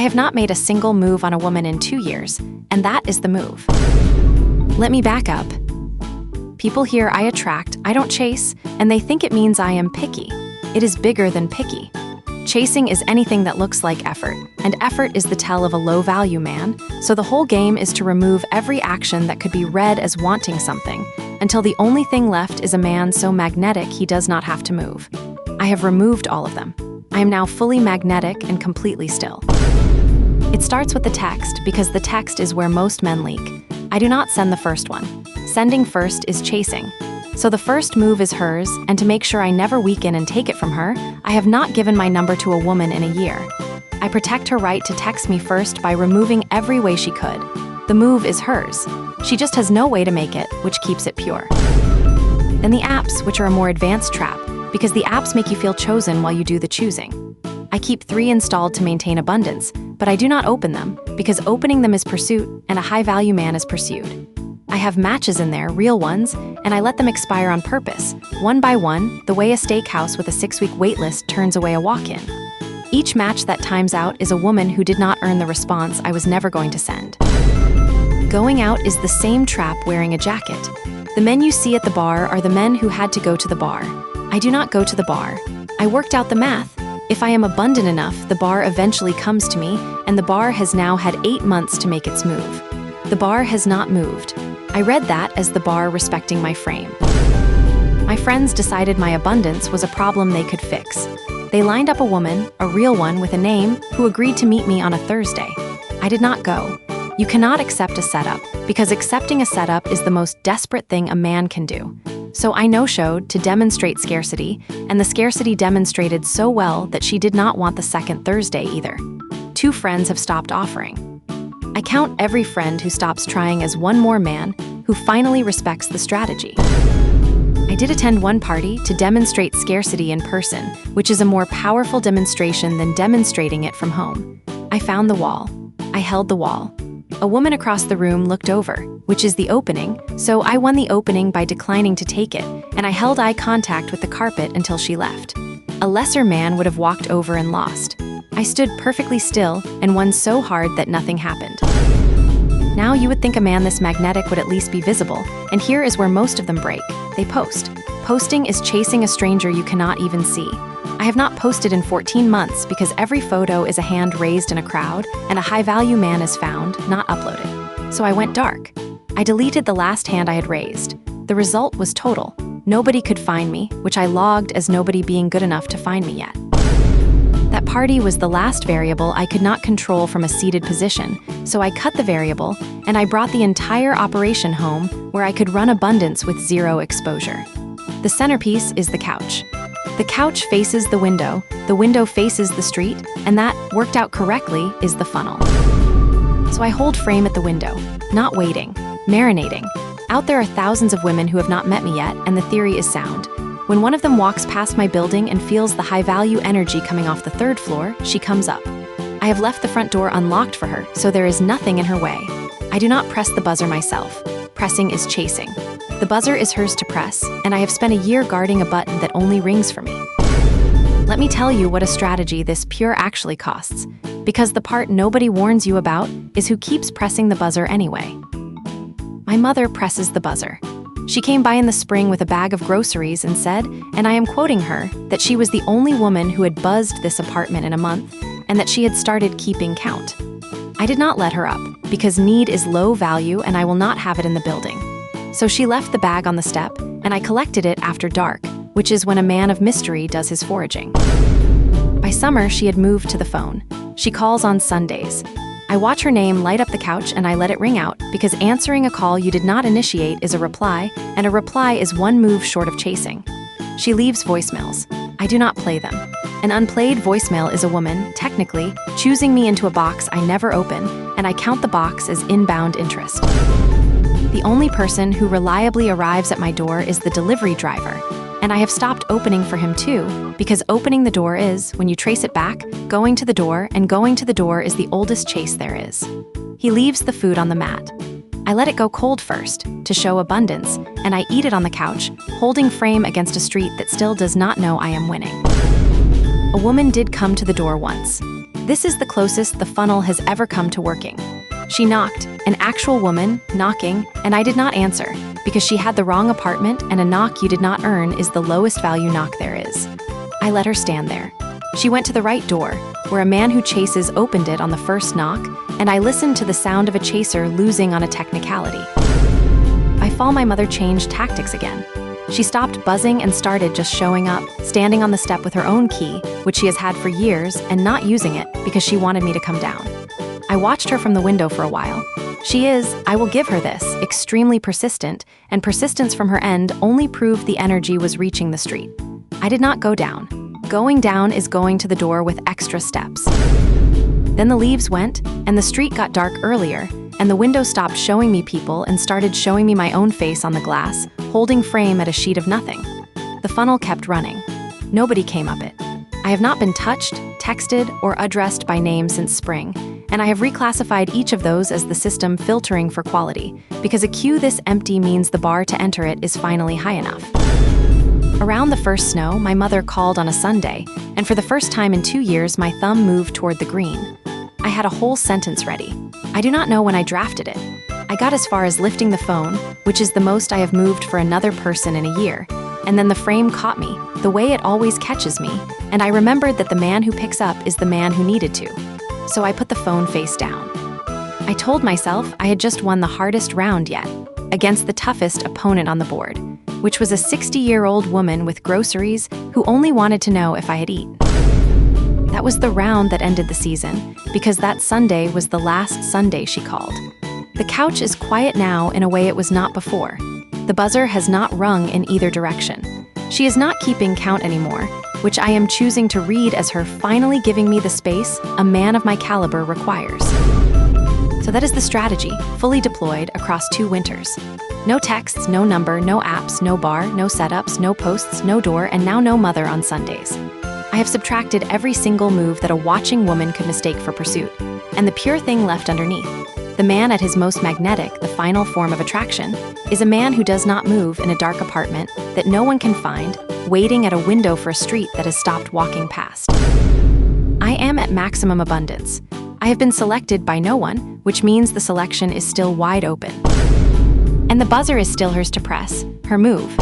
have not made a single move on a woman in 2 years, and that is the move. Let me back up. People hear I attract, I don't chase, and they think it means I am picky. It is bigger than picky. Chasing is anything that looks like effort, and effort is the tell of a low-value man, so the whole game is to remove every action that could be read as wanting something, until the only thing left is a man so magnetic he does not have to move. I have removed all of them. I am now fully magnetic and completely still. It starts with the text because the text is where most men leak. I do not send the first one. Sending first is chasing. So the first move is hers, and to make sure I never weaken and take it from her, I have not given my number to a woman in a year. I protect her right to text me first by removing every way she could. The move is hers. She just has no way to make it, which keeps it pure. Then the apps, which are a more advanced trap, because the apps make you feel chosen while you do the choosing. I keep 3 installed to maintain abundance, but I do not open them, because opening them is pursuit, and a high-value man is pursued. I have matches in there, real ones, and I let them expire on purpose, one by one, the way a steakhouse with a 6-week waitlist turns away a walk-in. Each match that times out is a woman who did not earn the response I was never going to send. Going out is the same trap wearing a jacket. The men you see at the bar are the men who had to go to the bar. I do not go to the bar. I worked out the math. If I am abundant enough, the bar eventually comes to me, and the bar has now had 8 months to make its move. The bar has not moved. I read that as the bar respecting my frame. My friends decided my abundance was a problem they could fix. They lined up a woman, a real one with a name, who agreed to meet me on a Thursday. I did not go. You cannot accept a setup, because accepting a setup is the most desperate thing a man can do. So I no-showed to demonstrate scarcity, and the scarcity demonstrated so well that she did not want the second Thursday either. 2 friends have stopped offering. I count every friend who stops trying as one more man who finally respects the strategy. I did attend one party to demonstrate scarcity in person, which is a more powerful demonstration than demonstrating it from home. I found the wall. I held the wall. A woman across the room looked over, which is the opening, so I won the opening by declining to take it, and I held eye contact with the carpet until she left. A lesser man would have walked over and lost. I stood perfectly still and won so hard that nothing happened. Now you would think a man this magnetic would at least be visible, and here is where most of them break. They post. Posting is chasing a stranger you cannot even see. I have not posted in 14 months because every photo is a hand raised in a crowd, and a high-value man is found, not uploaded. So I went dark. I deleted the last hand I had raised. The result was total. Nobody could find me, which I logged as nobody being good enough to find me yet. That party was the last variable I could not control from a seated position, so I cut the variable, and I brought the entire operation home where I could run abundance with 0 exposure. The centerpiece is the couch. The couch faces the window faces the street, and that, worked out correctly, is the funnel. So I hold frame at the window, not waiting, marinating. Out there are thousands of women who have not met me yet, and the theory is sound. When one of them walks past my building and feels the high-value energy coming off the 3rd floor, she comes up. I have left the front door unlocked for her, so there is nothing in her way. I do not press the buzzer myself. Pressing is chasing. The buzzer is hers to press, and I have spent a year guarding a button that only rings for me. Let me tell you what a strategy this pure actually costs, because the part nobody warns you about is who keeps pressing the buzzer anyway. My mother presses the buzzer. She came by in the spring with a bag of groceries and said, and I am quoting her, that she was the only woman who had buzzed this apartment in a month, and that she had started keeping count. I did not let her up, because need is low value and I will not have it in the building. So she left the bag on the step, and I collected it after dark, which is when a man of mystery does his foraging. By summer, she had moved to the phone. She calls on Sundays. I watch her name light up the couch and I let it ring out, because answering a call you did not initiate is a reply, and a reply is one move short of chasing. She leaves voicemails. I do not play them. An unplayed voicemail is a woman, technically, choosing me into a box I never open, and I count the box as inbound interest. The only person who reliably arrives at my door is the delivery driver, and I have stopped opening for him too, because opening the door is, when you trace it back, going to the door, and going to the door is the oldest chase there is. He leaves the food on the mat. I let it go cold first, to show abundance, and I eat it on the couch, holding frame against a street that still does not know I am winning. A woman did come to the door once. This is the closest the funnel has ever come to working. She knocked, an actual woman, knocking, and I did not answer, because she had the wrong apartment and a knock you did not earn is the lowest value knock there is. I let her stand there. She went to the right door, where a man who chases opened it on the first knock, and I listened to the sound of a chaser losing on a technicality. By fall, my mother changed tactics again. She stopped buzzing and started just showing up, standing on the step with her own key, which she has had for years, and not using it because she wanted me to come down. I watched her from the window for a while. She is, I will give her this, extremely persistent, and persistence from her end only proved the energy was reaching the street. I did not go down. Going down is going to the door with extra steps. Then the leaves went, and the street got dark earlier, and the window stopped showing me people and started showing me my own face on the glass, holding frame at a sheet of nothing. The funnel kept running. Nobody came up it. I have not been touched, texted, or addressed by name since spring, and I have reclassified each of those as the system filtering for quality, because a queue this empty means the bar to enter it is finally high enough. Around the first snow, my mother called on a Sunday, and for the first time in 2 years, my thumb moved toward the green. I had a whole sentence ready. I do not know when I drafted it. I got as far as lifting the phone, which is the most I have moved for another person in a year, and then the frame caught me, the way it always catches me, and I remembered that the man who picks up is the man who needed to. So I put the phone face down. I told myself I had just won the hardest round yet, against the toughest opponent on the board, which was a 60-year-old woman with groceries who only wanted to know if I had eaten. That was the round that ended the season, because that Sunday was the last Sunday she called. The couch is quiet now in a way it was not before. The buzzer has not rung in either direction. She is not keeping count anymore, which I am choosing to read as her finally giving me the space a man of my caliber requires. So that is the strategy, fully deployed across 2 winters. No texts, no number, no apps, no bar, no setups, no posts, no door, and now no mother on Sundays. I have subtracted every single move that a watching woman could mistake for pursuit, and the pure thing left underneath. The man at his most magnetic, the final form of attraction, is a man who does not move in a dark apartment that no one can find, waiting at a window for a street that has stopped walking past. I am at maximum abundance. I have been selected by no one, which means the selection is still wide open. And the buzzer is still hers to press, her move.